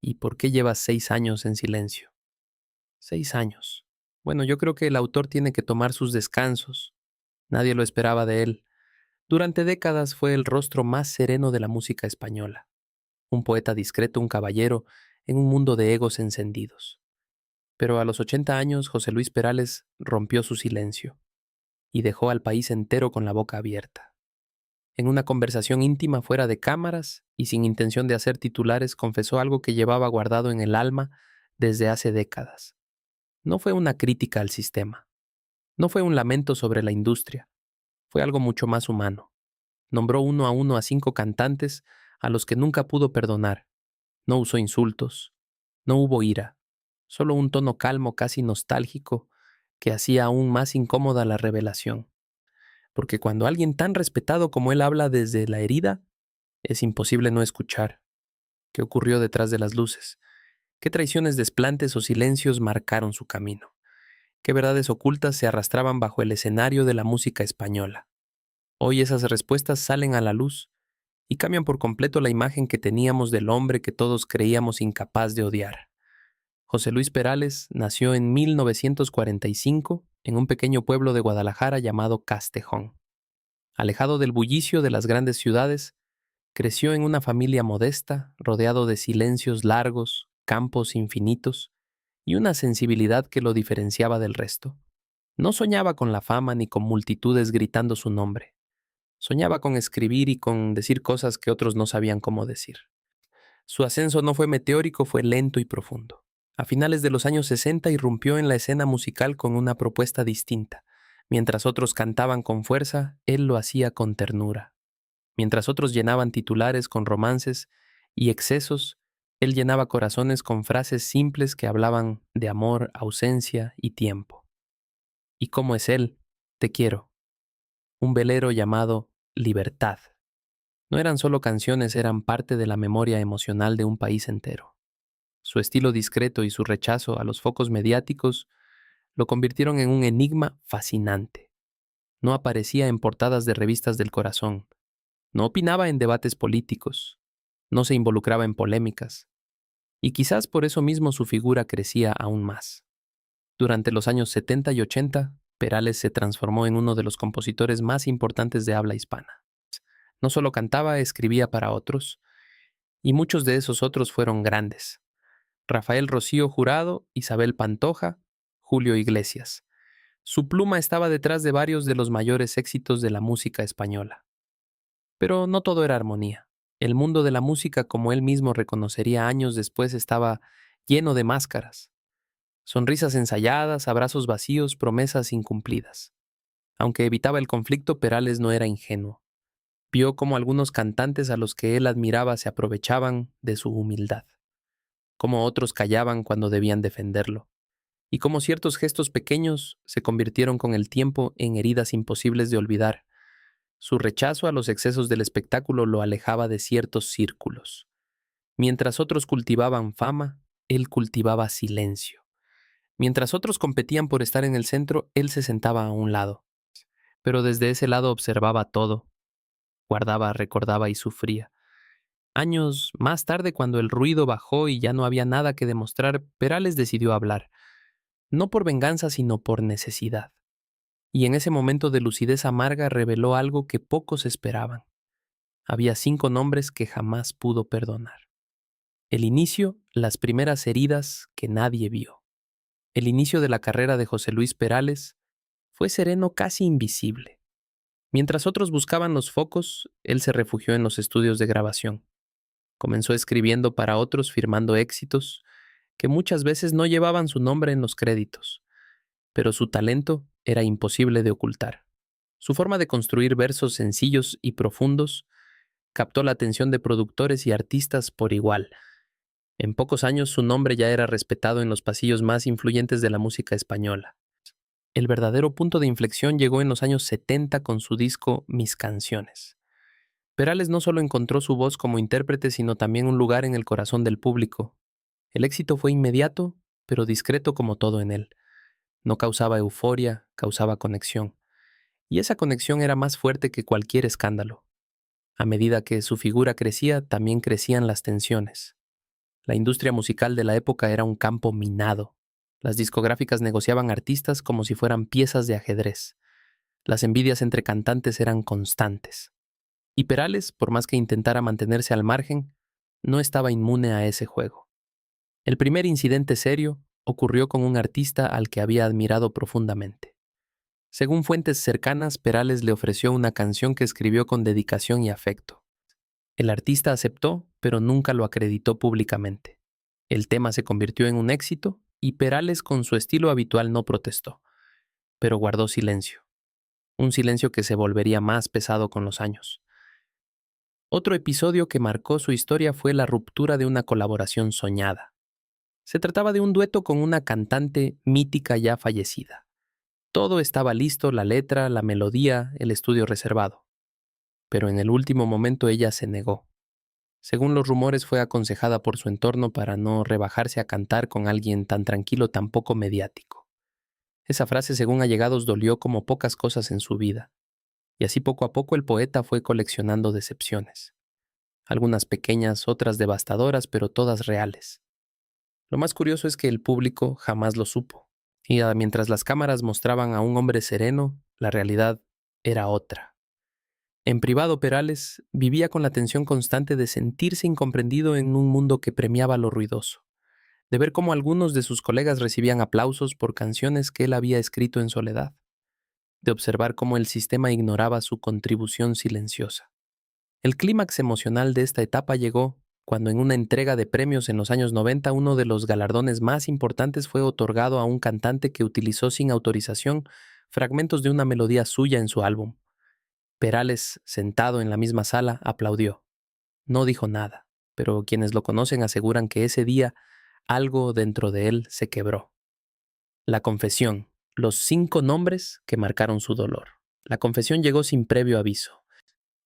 ¿Y por qué llevas 6 años en silencio? 6 años. Bueno, yo creo que el autor tiene que tomar sus descansos. Nadie lo esperaba de él. Durante décadas fue el rostro más sereno de la música española. Un poeta discreto, un caballero, en un mundo de egos encendidos. Pero a los 80 años, José Luis Perales rompió su silencio y dejó al país entero con la boca abierta. En una conversación íntima fuera de cámaras y sin intención de hacer titulares, confesó algo que llevaba guardado en el alma desde hace décadas. No fue una crítica al sistema, no fue un lamento sobre la industria, fue algo mucho más humano. Nombró uno a uno a 5 cantantes a los que nunca pudo perdonar. No usó insultos, no hubo ira, solo un tono calmo, casi nostálgico, que hacía aún más incómoda la revelación. Porque cuando alguien tan respetado como él habla desde la herida, es imposible no escuchar. ¿Qué ocurrió detrás de las luces? ¿Qué traiciones desplantes o silencios marcaron su camino? ¿Qué verdades ocultas se arrastraban bajo el escenario de la música española? Hoy esas respuestas salen a la luz y cambian por completo la imagen que teníamos del hombre que todos creíamos incapaz de odiar. José Luis Perales nació en 1945 en un pequeño pueblo de Guadalajara llamado Castejón. Alejado del bullicio de las grandes ciudades, creció en una familia modesta, rodeado de silencios largos, campos infinitos y una sensibilidad que lo diferenciaba del resto. No soñaba con la fama ni con multitudes gritando su nombre. Soñaba con escribir y con decir cosas que otros no sabían cómo decir. Su ascenso no fue meteórico, fue lento y profundo. A finales de los años 60 irrumpió en la escena musical con una propuesta distinta. Mientras otros cantaban con fuerza, él lo hacía con ternura. Mientras otros llenaban titulares con romances y excesos, él llenaba corazones con frases simples que hablaban de amor, ausencia y tiempo. ¿Y cómo es él? Te quiero. Un velero llamado Libertad. No eran solo canciones, eran parte de la memoria emocional de un país entero. Su estilo discreto y su rechazo a los focos mediáticos lo convirtieron en un enigma fascinante. No aparecía en portadas de revistas del corazón, no opinaba en debates políticos, no se involucraba en polémicas, y quizás por eso mismo su figura crecía aún más. Durante los años 70 y 80, Perales se transformó en uno de los compositores más importantes de habla hispana. No solo cantaba, escribía para otros, y muchos de esos otros fueron grandes. Rafael Rocío Jurado, Isabel Pantoja, Julio Iglesias. Su pluma estaba detrás de varios de los mayores éxitos de la música española. Pero no todo era armonía. El mundo de la música, como él mismo reconocería años después, estaba lleno de máscaras. Sonrisas ensayadas, abrazos vacíos, promesas incumplidas. Aunque evitaba el conflicto, Perales no era ingenuo. Vio cómo algunos cantantes a los que él admiraba se aprovechaban de su humildad, cómo otros callaban cuando debían defenderlo, y cómo ciertos gestos pequeños se convirtieron con el tiempo en heridas imposibles de olvidar. Su rechazo a los excesos del espectáculo lo alejaba de ciertos círculos. Mientras otros cultivaban fama, él cultivaba silencio. Mientras otros competían por estar en el centro, él se sentaba a un lado. Pero desde ese lado observaba todo, guardaba, recordaba y sufría. Años más tarde, cuando el ruido bajó y ya no había nada que demostrar, Perales decidió hablar, no por venganza, sino por necesidad. Y en ese momento de lucidez amarga reveló algo que pocos esperaban. Había 5 nombres que jamás pudo perdonar. El inicio, las primeras heridas que nadie vio. El inicio de la carrera de José Luis Perales fue sereno, casi invisible. Mientras otros buscaban los focos, él se refugió en los estudios de grabación. Comenzó escribiendo para otros, firmando éxitos que muchas veces no llevaban su nombre en los créditos, pero su talento era imposible de ocultar. Su forma de construir versos sencillos y profundos captó la atención de productores y artistas por igual. En pocos años su nombre ya era respetado en los pasillos más influyentes de la música española. El verdadero punto de inflexión llegó en los años 70 con su disco Mis Canciones. Perales no solo encontró su voz como intérprete, sino también un lugar en el corazón del público. El éxito fue inmediato, pero discreto como todo en él. No causaba euforia, causaba conexión. Y esa conexión era más fuerte que cualquier escándalo. A medida que su figura crecía, también crecían las tensiones. La industria musical de la época era un campo minado. Las discográficas negociaban artistas como si fueran piezas de ajedrez. Las envidias entre cantantes eran constantes. Y Perales, por más que intentara mantenerse al margen, no estaba inmune a ese juego. El primer incidente serio ocurrió con un artista al que había admirado profundamente. Según fuentes cercanas, Perales le ofreció una canción que escribió con dedicación y afecto. El artista aceptó, pero nunca lo acreditó públicamente. El tema se convirtió en un éxito y Perales, con su estilo habitual, no protestó, pero guardó silencio. Un silencio que se volvería más pesado con los años. Otro episodio que marcó su historia fue la ruptura de una colaboración soñada. Se trataba de un dueto con una cantante mítica ya fallecida. Todo estaba listo, la letra, la melodía, el estudio reservado. Pero en el último momento ella se negó. Según los rumores, fue aconsejada por su entorno para no rebajarse a cantar con alguien tan tranquilo, tan poco mediático. Esa frase, según allegados, dolió como pocas cosas en su vida. Y así poco a poco el poeta fue coleccionando decepciones. Algunas pequeñas, otras devastadoras, pero todas reales. Lo más curioso es que el público jamás lo supo. Y mientras las cámaras mostraban a un hombre sereno, la realidad era otra. En privado, Perales vivía con la tensión constante de sentirse incomprendido en un mundo que premiaba lo ruidoso, de ver cómo algunos de sus colegas recibían aplausos por canciones que él había escrito en soledad, de observar cómo el sistema ignoraba su contribución silenciosa. El clímax emocional de esta etapa llegó cuando en una entrega de premios en los años 90 uno de los galardones más importantes fue otorgado a un cantante que utilizó sin autorización fragmentos de una melodía suya en su álbum. Perales, sentado en la misma sala, aplaudió. No dijo nada, pero quienes lo conocen aseguran que ese día algo dentro de él se quebró. La confesión, los 5 nombres que marcaron su dolor. La confesión llegó sin previo aviso.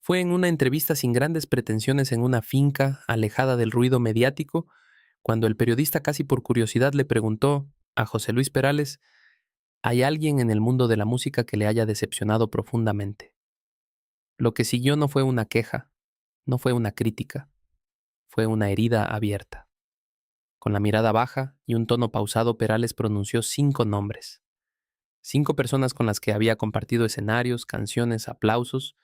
Fue en una entrevista sin grandes pretensiones en una finca alejada del ruido mediático, cuando el periodista casi por curiosidad le preguntó a José Luis Perales: ¿hay alguien en el mundo de la música que le haya decepcionado profundamente? Lo que siguió no fue una queja, no fue una crítica, fue una herida abierta. Con la mirada baja y un tono pausado, Perales pronunció 5 nombres. 5 personas con las que había compartido escenarios, canciones, aplausos,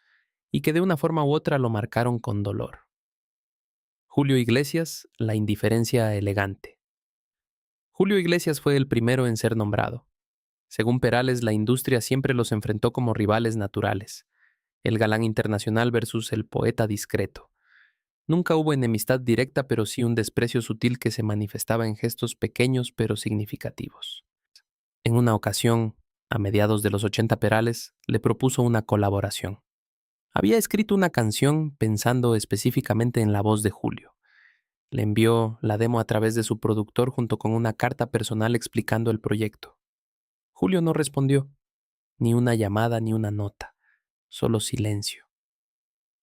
y que de una forma u otra lo marcaron con dolor. Julio Iglesias, la indiferencia elegante. Julio Iglesias fue el primero en ser nombrado. Según Perales, la industria siempre los enfrentó como rivales naturales, el galán internacional versus el poeta discreto. Nunca hubo enemistad directa, pero sí un desprecio sutil que se manifestaba en gestos pequeños pero significativos. En una ocasión, a mediados de los 80, Perales le propuso una colaboración. Había escrito una canción pensando específicamente en la voz de Julio. Le envió la demo a través de su productor junto con una carta personal explicando el proyecto. Julio no respondió, ni una llamada ni una nota, solo silencio.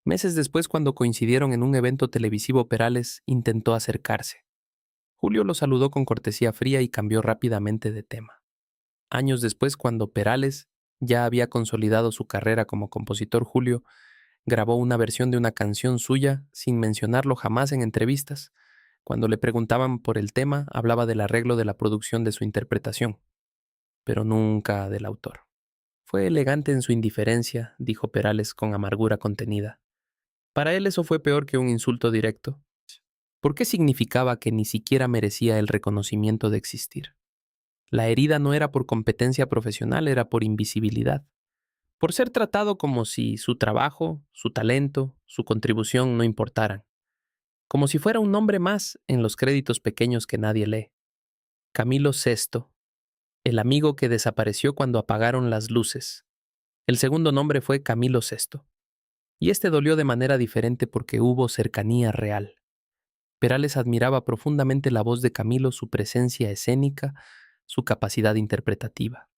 Meses después, cuando coincidieron en un evento televisivo, Perales intentó acercarse. Julio lo saludó con cortesía fría y cambió rápidamente de tema. Años después, cuando Perales ya había consolidado su carrera como compositor, Julio grabó una versión de una canción suya sin mencionarlo jamás en entrevistas. Cuando le preguntaban por el tema, hablaba del arreglo de la producción de su interpretación, pero nunca del autor. Fue elegante en su indiferencia, dijo Perales con amargura contenida. Para él eso fue peor que un insulto directo. ¿Por qué significaba que ni siquiera merecía el reconocimiento de existir? La herida no era por competencia profesional, era por invisibilidad. Por ser tratado como si su trabajo, su talento, su contribución no importaran. Como si fuera un nombre más en los créditos pequeños que nadie lee. Camilo Sesto, el amigo que desapareció cuando apagaron las luces. El segundo nombre fue Camilo Sesto. Y este dolió de manera diferente porque hubo cercanía real. Perales admiraba profundamente la voz de Camilo, su presencia escénica, su capacidad interpretativa.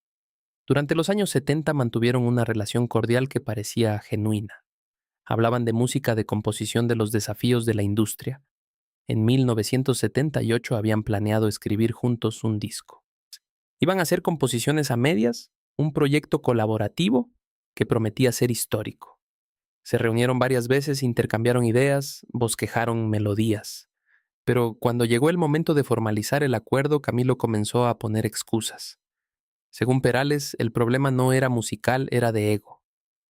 Durante los años 70 mantuvieron una relación cordial que parecía genuina. Hablaban de música, de composición, de los desafíos de la industria. En 1978 habían planeado escribir juntos un disco. Iban a hacer composiciones a medias, un proyecto colaborativo que prometía ser histórico. Se reunieron varias veces, intercambiaron ideas, bosquejaron melodías. Pero cuando llegó el momento de formalizar el acuerdo, Camilo comenzó a poner excusas. Según Perales, el problema no era musical, era de ego.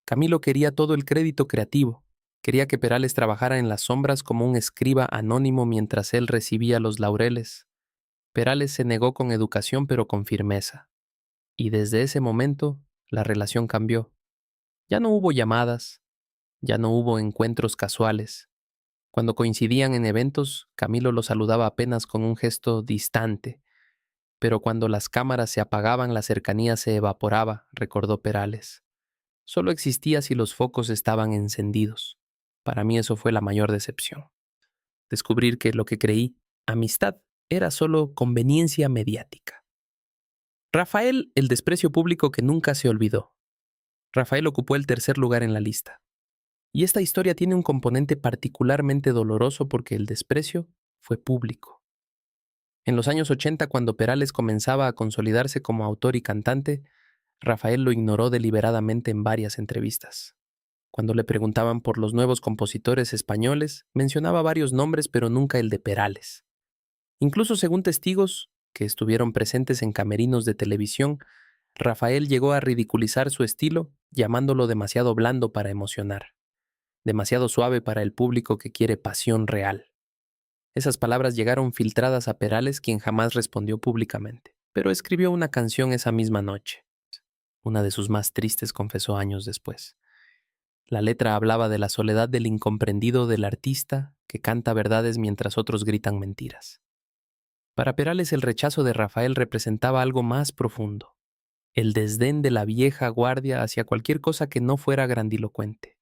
Camilo quería todo el crédito creativo. Quería que Perales trabajara en las sombras como un escriba anónimo mientras él recibía los laureles. Perales se negó con educación pero con firmeza. Y desde ese momento, la relación cambió. Ya no hubo llamadas, ya no hubo encuentros casuales. Cuando coincidían en eventos, Camilo lo saludaba apenas con un gesto distante. Pero cuando las cámaras se apagaban, la cercanía se evaporaba, recordó Perales. Solo existía si los focos estaban encendidos. Para mí eso fue la mayor decepción. Descubrir que lo que creí, amistad, era solo conveniencia mediática. Rafael, el desprecio público que nunca se olvidó. Rafael ocupó el tercer lugar en la lista. Y esta historia tiene un componente particularmente doloroso porque el desprecio fue público. En los años 80, cuando Perales comenzaba a consolidarse como autor y cantante, Rafael lo ignoró deliberadamente en varias entrevistas. Cuando le preguntaban por los nuevos compositores españoles, mencionaba varios nombres pero nunca el de Perales. Incluso según testigos que estuvieron presentes en camerinos de televisión, Rafael llegó a ridiculizar su estilo, llamándolo demasiado blando para emocionar, demasiado suave para el público que quiere pasión real. Esas palabras llegaron filtradas a Perales, quien jamás respondió públicamente, pero escribió una canción esa misma noche, una de sus más tristes, confesó años después. La letra hablaba de la soledad del incomprendido del artista que canta verdades mientras otros gritan mentiras. Para Perales el rechazo de Rafael representaba algo más profundo, el desdén de la vieja guardia hacia cualquier cosa que no fuera grandilocuente,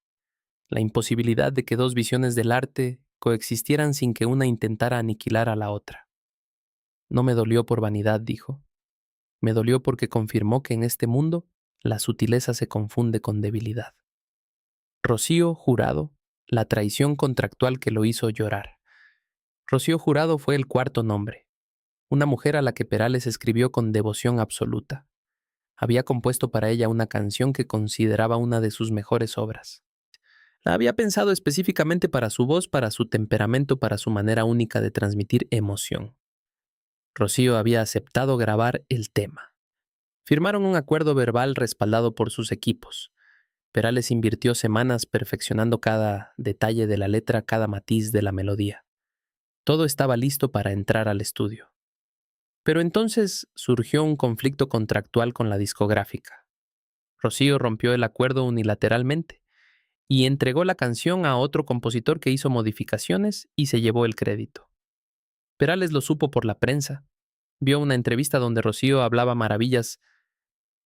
la imposibilidad de que dos visiones del arte coexistieran sin que una intentara aniquilar a la otra. No me dolió por vanidad, dijo. Me dolió porque confirmó que en este mundo la sutileza se confunde con debilidad. Rocío Jurado, la traición contractual que lo hizo llorar. Rocío Jurado fue el cuarto nombre, una mujer a la que Perales escribió con devoción absoluta. Había compuesto para ella una canción que consideraba una de sus mejores obras. La había pensado específicamente para su voz, para su temperamento, para su manera única de transmitir emoción. Rocío había aceptado grabar el tema. Firmaron un acuerdo verbal respaldado por sus equipos. Perales invirtió semanas perfeccionando cada detalle de la letra, cada matiz de la melodía. Todo estaba listo para entrar al estudio. Pero entonces surgió un conflicto contractual con la discográfica. Rocío rompió el acuerdo unilateralmente y entregó la canción a otro compositor que hizo modificaciones y se llevó el crédito. Perales lo supo por la prensa. Vio una entrevista donde Rocío hablaba maravillas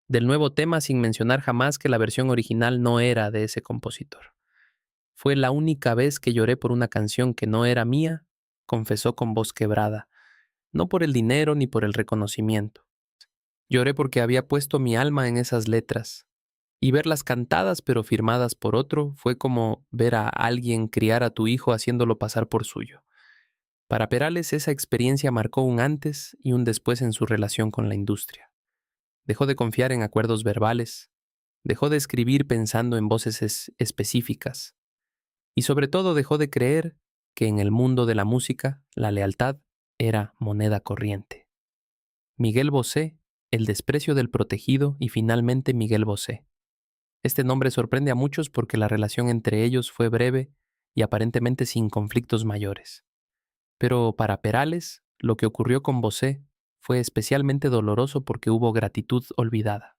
del nuevo tema sin mencionar jamás que la versión original no era de ese compositor. Fue la única vez que lloré por una canción que no era mía, confesó con voz quebrada, no por el dinero ni por el reconocimiento. Lloré porque había puesto mi alma en esas letras, y verlas cantadas pero firmadas por otro fue como ver a alguien criar a tu hijo haciéndolo pasar por suyo. Para Perales esa experiencia marcó un antes y un después en su relación con la industria. Dejó de confiar en acuerdos verbales, dejó de escribir pensando en voces específicas y sobre todo dejó de creer que en el mundo de la música la lealtad era moneda corriente. Miguel Bosé, El desprecio del protegido y finalmente Miguel Bosé. Este nombre sorprende a muchos porque la relación entre ellos fue breve y aparentemente sin conflictos mayores. Pero para Perales, lo que ocurrió con Bosé fue especialmente doloroso porque hubo gratitud olvidada.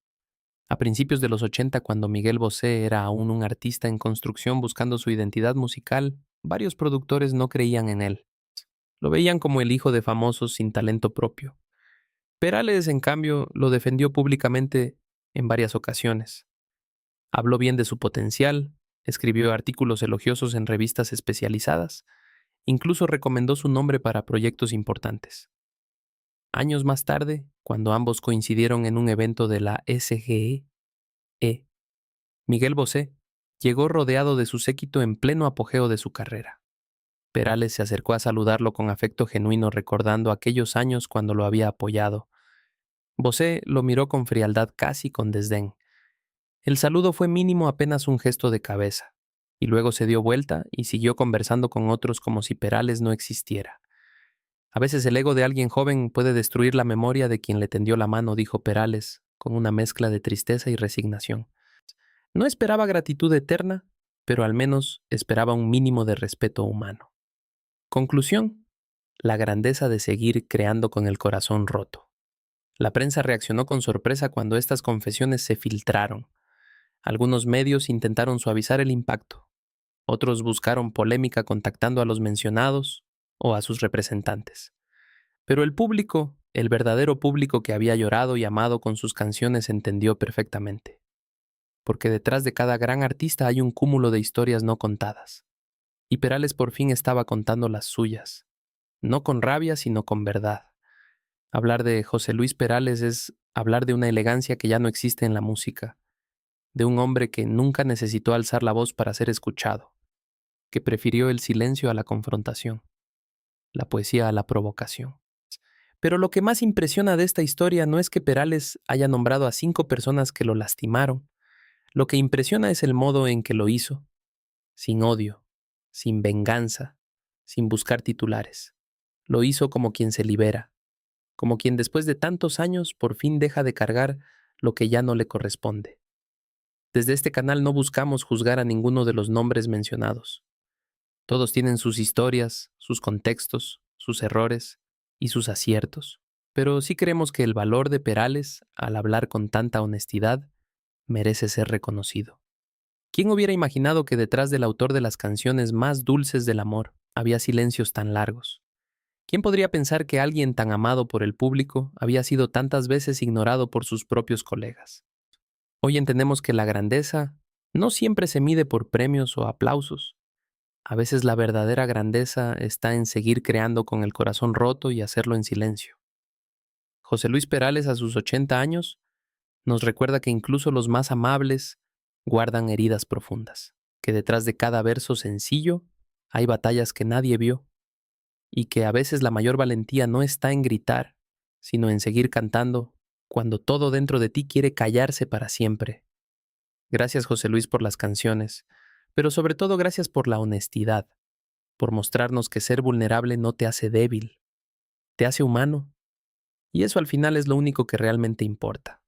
A principios de los 80, cuando Miguel Bosé era aún un artista en construcción buscando su identidad musical, varios productores no creían en él. Lo veían como el hijo de famosos sin talento propio. Perales, en cambio, lo defendió públicamente en varias ocasiones. Habló bien de su potencial, escribió artículos elogiosos en revistas especializadas, incluso recomendó su nombre para proyectos importantes. Años más tarde, cuando ambos coincidieron en un evento de la SGE, Miguel Bosé llegó rodeado de su séquito en pleno apogeo de su carrera. Perales se acercó a saludarlo con afecto genuino recordando aquellos años cuando lo había apoyado. Bosé lo miró con frialdad, casi con desdén. El saludo fue mínimo, apenas un gesto de cabeza, y luego se dio vuelta y siguió conversando con otros como si Perales no existiera. A veces el ego de alguien joven puede destruir la memoria de quien le tendió la mano, dijo Perales, con una mezcla de tristeza y resignación. No esperaba gratitud eterna, pero al menos esperaba un mínimo de respeto humano. Conclusión: la grandeza de seguir creando con el corazón roto. La prensa reaccionó con sorpresa cuando estas confesiones se filtraron. Algunos medios intentaron suavizar el impacto. Otros buscaron polémica contactando a los mencionados o a sus representantes. Pero el público, el verdadero público que había llorado y amado con sus canciones, entendió perfectamente. Porque detrás de cada gran artista hay un cúmulo de historias no contadas. Y Perales por fin estaba contando las suyas. No con rabia, sino con verdad. Hablar de José Luis Perales es hablar de una elegancia que ya no existe en la música, de un hombre que nunca necesitó alzar la voz para ser escuchado, que prefirió el silencio a la confrontación, la poesía a la provocación. Pero lo que más impresiona de esta historia no es que Perales haya nombrado a 5 personas que lo lastimaron. Lo que impresiona es el modo en que lo hizo, sin odio, sin venganza, sin buscar titulares. Lo hizo como quien se libera, como quien después de tantos años por fin deja de cargar lo que ya no le corresponde. Desde este canal no buscamos juzgar a ninguno de los nombres mencionados. Todos tienen sus historias, sus contextos, sus errores y sus aciertos. Pero sí creemos que el valor de Perales, al hablar con tanta honestidad, merece ser reconocido. ¿Quién hubiera imaginado que detrás del autor de las canciones más dulces del amor había silencios tan largos? ¿Quién podría pensar que alguien tan amado por el público había sido tantas veces ignorado por sus propios colegas? Hoy entendemos que la grandeza no siempre se mide por premios o aplausos. A veces la verdadera grandeza está en seguir creando con el corazón roto y hacerlo en silencio. José Luis Perales, a sus 80 años, nos recuerda que incluso los más amables guardan heridas profundas, que detrás de cada verso sencillo hay batallas que nadie vio, y que a veces la mayor valentía no está en gritar, sino en seguir cantando cuando todo dentro de ti quiere callarse para siempre. Gracias, José Luis, por las canciones, pero sobre todo gracias por la honestidad, por mostrarnos que ser vulnerable no te hace débil, te hace humano, y eso al final es lo único que realmente importa.